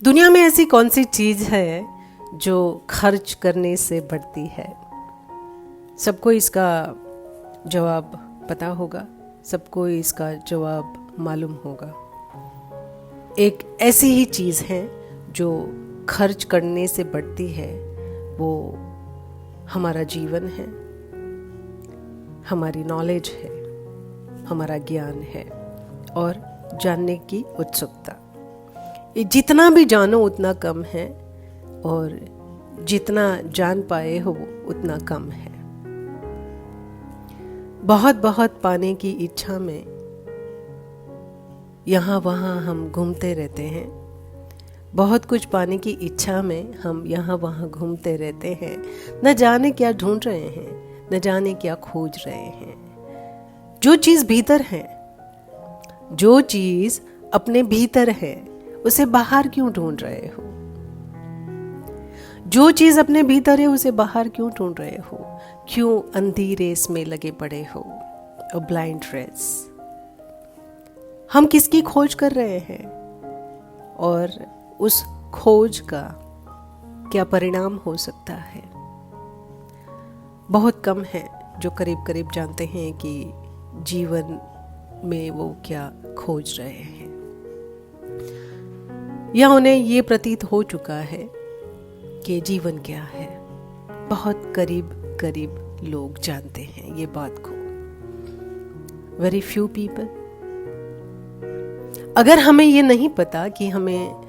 दुनिया में ऐसी कौन सी चीज़ है जो खर्च करने से बढ़ती है? सबको इसका जवाब पता होगा, सबको इसका जवाब मालूम होगा। एक ऐसी ही चीज़ है जो खर्च करने से बढ़ती है, वो हमारा जीवन है, हमारी नॉलेज है, हमारा ज्ञान है और जानने की उत्सुकता। जितना भी जानो उतना कम है और जितना जान पाए हो वो उतना कम है। बहुत बहुत पाने की इच्छा में यहाँ वहाँ हम घूमते रहते हैं। बहुत कुछ पाने की इच्छा में हम यहाँ वहाँ घूमते रहते हैं, न जाने क्या ढूंढ रहे हैं, न जाने क्या खोज रहे हैं। जो चीज़ भीतर है, जो चीज़ अपने भीतर है, उसे बाहर क्यों ढूंढ रहे हो? जो चीज़ अपने भीतर है उसे बाहर क्यों ढूंढ रहे हो? क्यों अंधी रेस में लगे पड़े हो? A blind race. हम किसकी खोज कर रहे हैं और उस खोज का क्या परिणाम हो सकता है? बहुत कम है जो करीब करीब जानते हैं कि जीवन में वो क्या खोज रहे हैं, या उन्हें ये प्रतीत हो चुका है कि जीवन क्या है। बहुत करीब करीब लोग जानते हैं ये बात को, वेरी फ्यू पीपल। अगर हमें ये नहीं पता कि हमें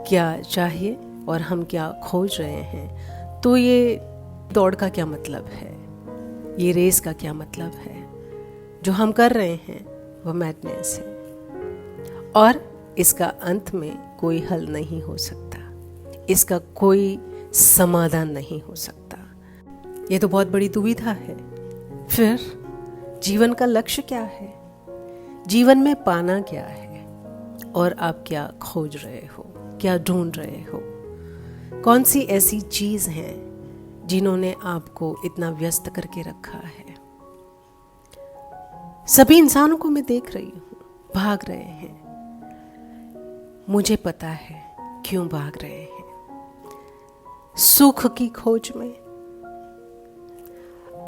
क्या चाहिए और हम क्या खोज रहे हैं, तो ये दौड़ का क्या मतलब है, ये रेस का क्या मतलब है? जो हम कर रहे हैं वो मैडनेस है और इसका अंत में कोई हल नहीं हो सकता, इसका कोई समाधान नहीं हो सकता। ये तो बहुत बड़ी दुविधा है। फिर जीवन का लक्ष्य क्या है? जीवन में पाना क्या है? और आप क्या खोज रहे हो, क्या ढूंढ रहे हो? कौन सी ऐसी चीज़ है जिन्होंने आपको इतना व्यस्त करके रखा है? सभी इंसानों को मैं देख रही हूँ, भाग रहे हैं। मुझे पता है क्यों भाग रहे हैं। सुख की खोज में।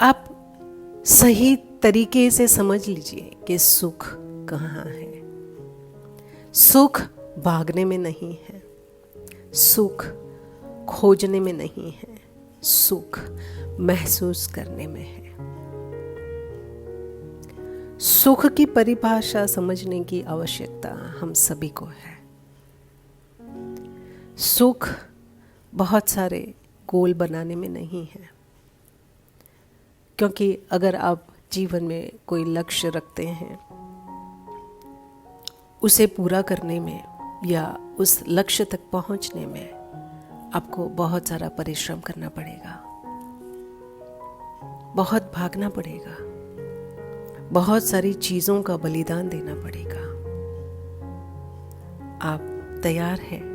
आप सही तरीके से समझ लीजिए कि सुख कहाँ है। सुख भागने में नहीं है, सुख खोजने में नहीं है, सुख महसूस करने में है। सुख की परिभाषा समझने की आवश्यकता हम सभी को है। सुख बहुत सारे गोल बनाने में नहीं है, क्योंकि अगर आप जीवन में कोई लक्ष्य रखते हैं, उसे पूरा करने में या उस लक्ष्य तक पहुंचने में आपको बहुत सारा परिश्रम करना पड़ेगा, बहुत भागना पड़ेगा, बहुत सारी चीज़ों का बलिदान देना पड़ेगा। आप तैयार हैं?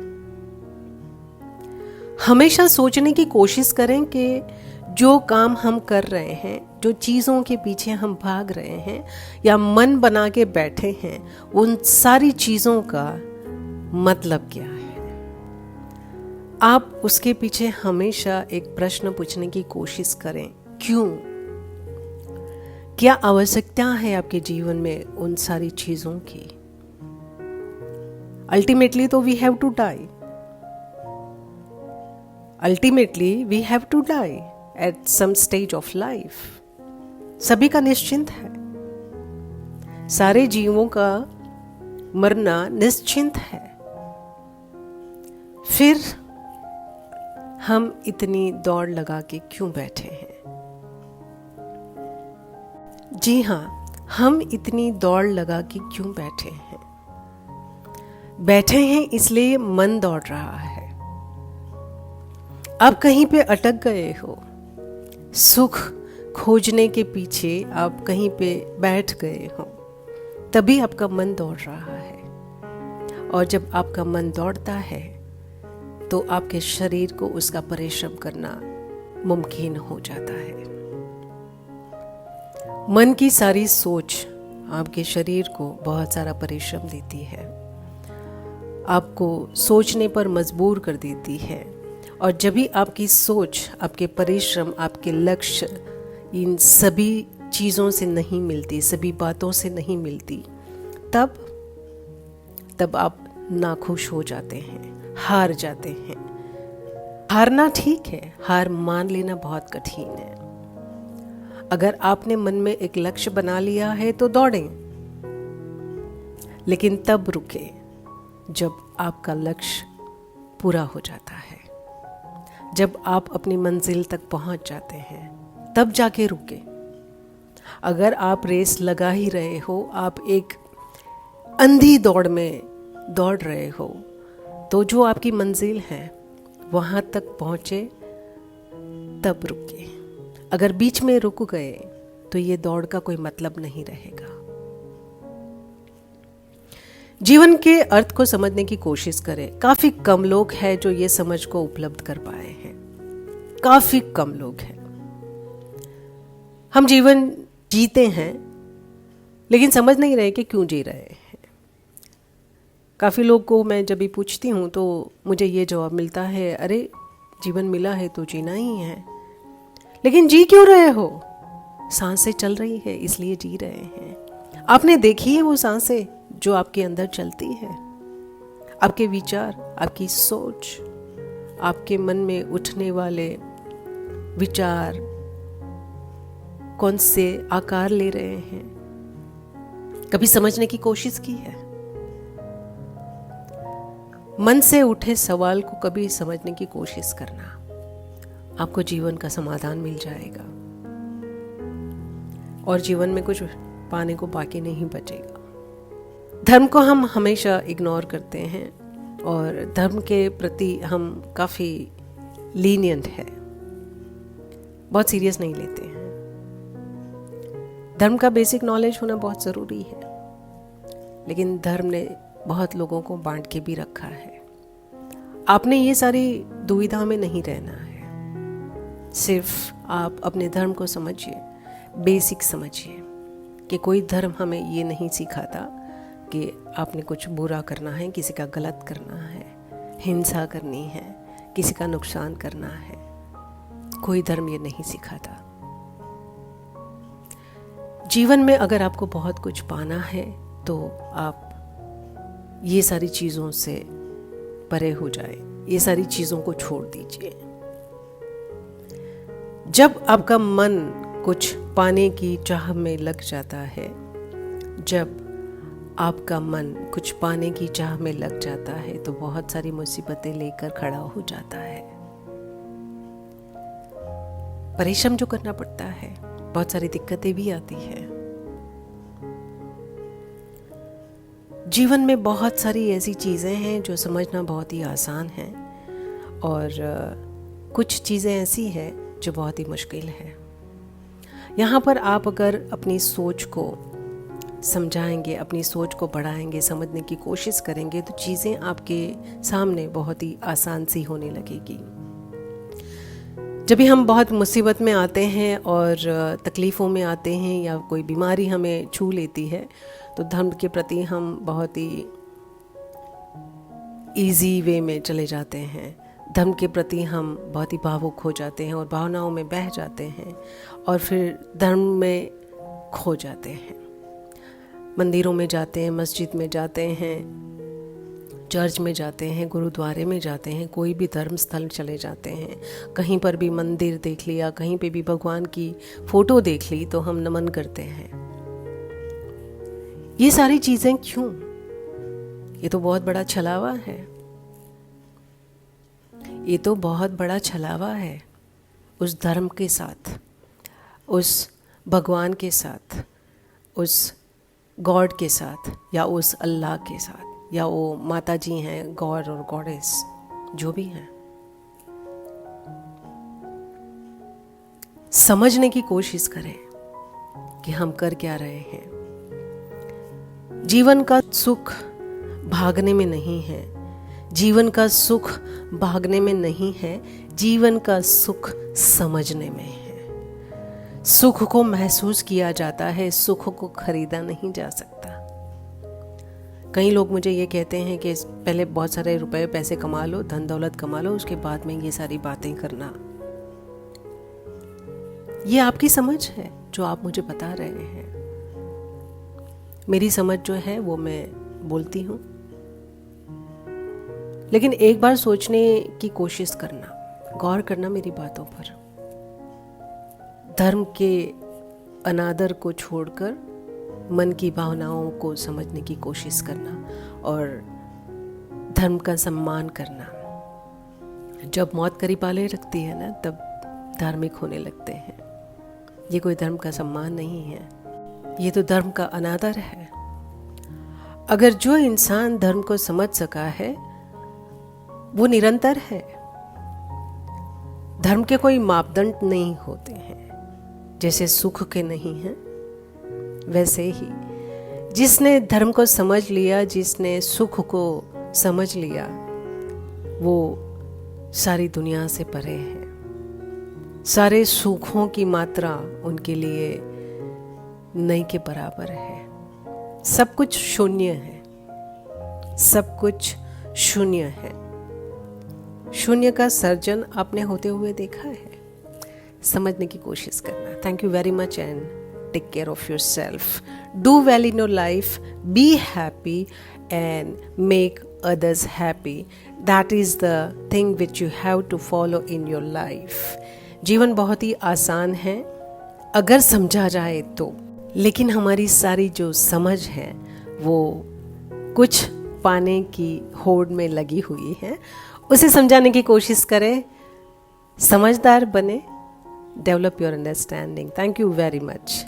हमेशा सोचने की कोशिश करें कि जो काम हम कर रहे हैं, जो चीज़ों के पीछे हम भाग रहे हैं या मन बना के बैठे हैं, उन सारी चीज़ों का मतलब क्या है? आप उसके पीछे हमेशा एक प्रश्न पूछने की कोशिश करें, क्यों? क्या आवश्यकता है आपके जीवन में उन सारी चीज़ों की? अल्टीमेटली तो we have to die. Ultimately we have to die at some stage of life. सभी का निश्चिंत है, सारे जीवों का मरना निश्चिंत है। फिर हम इतनी दौड़ लगा के क्यों बैठे हैं? जी हाँ, हम इतनी दौड़ लगा के क्यों बैठे हैं? बैठे हैं इसलिए मन दौड़ रहा है। आप कहीं पे अटक गए हो, सुख खोजने के पीछे आप कहीं पे बैठ गए हो, तभी आपका मन दौड़ रहा है। और जब आपका मन दौड़ता है तो आपके शरीर को उसका परिश्रम करना मुमकिन हो जाता है। मन की सारी सोच आपके शरीर को बहुत सारा परिश्रम देती है। आपको सोचने पर मजबूर कर देती है। और जब भी आपकी सोच, आपके परिश्रम, आपके लक्ष्य इन सभी चीज़ों से नहीं मिलती, सभी बातों से नहीं मिलती, तब आप नाखुश हो जाते हैं, हार जाते हैं। हारना ठीक है, हार मान लेना बहुत कठिन है। अगर आपने मन में एक लक्ष्य बना लिया है तो दौड़ें, लेकिन तब रुके जब आपका लक्ष्य पूरा हो जाता है, जब आप अपनी मंजिल तक पहुंच जाते हैं, तब जाके रुके। अगर आप रेस लगा ही रहे हो, आप एक अंधी दौड़ में दौड़ रहे हो, तो जो आपकी मंजिल है वहाँ तक पहुँचे तब रुके। अगर बीच में रुक गए तो ये दौड़ का कोई मतलब नहीं रहेगा। जीवन के अर्थ को समझने की कोशिश करें। काफ़ी कम लोग हैं जो ये समझ को उपलब्ध कर पाए हैं, काफ़ी कम लोग हैं। हम जीवन जीते हैं लेकिन समझ नहीं रहे कि क्यों जी रहे हैं। काफ़ी लोग को मैं जब भी पूछती हूँ तो मुझे ये जवाब मिलता है, अरे जीवन मिला है तो जीना ही है। लेकिन जी क्यों रहे हो? सांसें चल रही है इसलिए जी रहे हैं। आपने देखी है वो सांसें जो आपके अंदर चलती है? आपके विचार, आपकी सोच, आपके मन में उठने वाले विचार कौन से आकार ले रहे हैं? कभी समझने की कोशिश की है? मन से उठे सवाल को कभी समझने की कोशिश करना, आपको जीवन का समाधान मिल जाएगा और जीवन में कुछ पाने को बाकी नहीं बचेगा। धर्म को हम हमेशा इग्नोर करते हैं और धर्म के प्रति हम काफ़ी लीनियंट है, बहुत सीरियस नहीं लेते हैं। धर्म का बेसिक नॉलेज होना बहुत ज़रूरी है, लेकिन धर्म ने बहुत लोगों को बांट के भी रखा है। आपने ये सारी दुविधा में नहीं रहना है। सिर्फ आप अपने धर्म को समझिए, बेसिक समझिए कि कोई धर्म हमें ये नहीं सिखाता कि आपने कुछ बुरा करना है, किसी का गलत करना है, हिंसा करनी है, किसी का नुकसान करना है। कोई धर्म ये नहीं सिखाता। जीवन में अगर आपको बहुत कुछ पाना है तो आप ये सारी चीज़ों से परे हो जाए, ये सारी चीज़ों को छोड़ दीजिए। जब आपका मन कुछ पाने की चाह में लग जाता है, जब आपका मन कुछ पाने की चाह में लग जाता है तो बहुत सारी मुसीबतें लेकर खड़ा हो जाता है। परिश्रम जो करना पड़ता है, बहुत सारी दिक्कतें भी आती है। जीवन में बहुत सारी ऐसी चीज़ें हैं जो समझना बहुत ही आसान है और कुछ चीज़ें ऐसी हैं जो बहुत ही मुश्किल है। यहाँ पर आप अगर अपनी सोच को समझाएंगे, अपनी सोच को बढ़ाएंगे, समझने की कोशिश करेंगे तो चीज़ें आपके सामने बहुत ही आसान सी होने लगेगी। जब भी हम बहुत मुसीबत में आते हैं और तकलीफ़ों में आते हैं या कोई बीमारी हमें छू लेती है तो धर्म के प्रति हम बहुत ही इजी वे में चले जाते हैं। धर्म के प्रति हम बहुत ही भावुक हो जाते हैं और भावनाओं में बह जाते हैं और फिर धर्म में खो जाते हैं। मंदिरों में जाते हैं, मस्जिद में जाते हैं, चर्च में जाते हैं, गुरुद्वारे में जाते हैं, कोई भी धर्म स्थल चले जाते हैं, कहीं पर भी मंदिर देख लिया, कहीं पे भी भगवान की फ़ोटो देख ली तो हम नमन करते हैं। ये सारी चीज़ें क्यों? ये तो बहुत बड़ा छलावा है। ये तो बहुत बड़ा छलावा है उस धर्म के साथ, उस भगवान के साथ, उस गॉड के साथ या उस अल्लाह के साथ या वो माता जी हैं, गॉड और गॉडेस जो भी हैं। समझने की कोशिश करें कि हम कर क्या रहे हैं। जीवन का सुख भागने में नहीं है, जीवन का सुख भागने में नहीं है, जीवन का सुख समझने में है। सुख को महसूस किया जाता है, सुख को खरीदा नहीं जा सकता। कई लोग मुझे ये कहते हैं कि पहले बहुत सारे रुपए पैसे कमा लो, धन दौलत कमा लो, उसके बाद में ये सारी बातें करना। ये आपकी समझ है जो आप मुझे बता रहे हैं। मेरी समझ जो है वो मैं बोलती हूँ, लेकिन एक बार सोचने की कोशिश करना, गौर करना मेरी बातों पर। धर्म के अनादर को छोड़कर मन की भावनाओं को समझने की कोशिश करना और धर्म का सम्मान करना। जब मौत करीब आने लगती है ना, तब धार्मिक होने लगते हैं। ये कोई धर्म का सम्मान नहीं है, ये तो धर्म का अनादर है। अगर जो इंसान धर्म को समझ सका है वो निरंतर है। धर्म के कोई मापदंड नहीं होते हैं, जैसे सुख के नहीं हैं, वैसे ही जिसने धर्म को समझ लिया, जिसने सुख को समझ लिया, वो सारी दुनिया से परे है। सारे सुखों की मात्रा उनके लिए नहीं के बराबर है। सब कुछ शून्य है, सब कुछ शून्य है। शून्य का सर्जन आपने होते हुए देखा है। समझने की कोशिश करना। Thank you very much and take care of yourself. Do well in your life, be happy and make others happy. That is the thing which you have to follow in your life. जीवन बहुत ही आसान है अगर समझा जाए तो, लेकिन हमारी सारी जो समझ है वो कुछ पाने की होड़ में लगी हुई है। उसे समझाने की कोशिश करें, समझदार बने, develop your understanding. Thank you very much.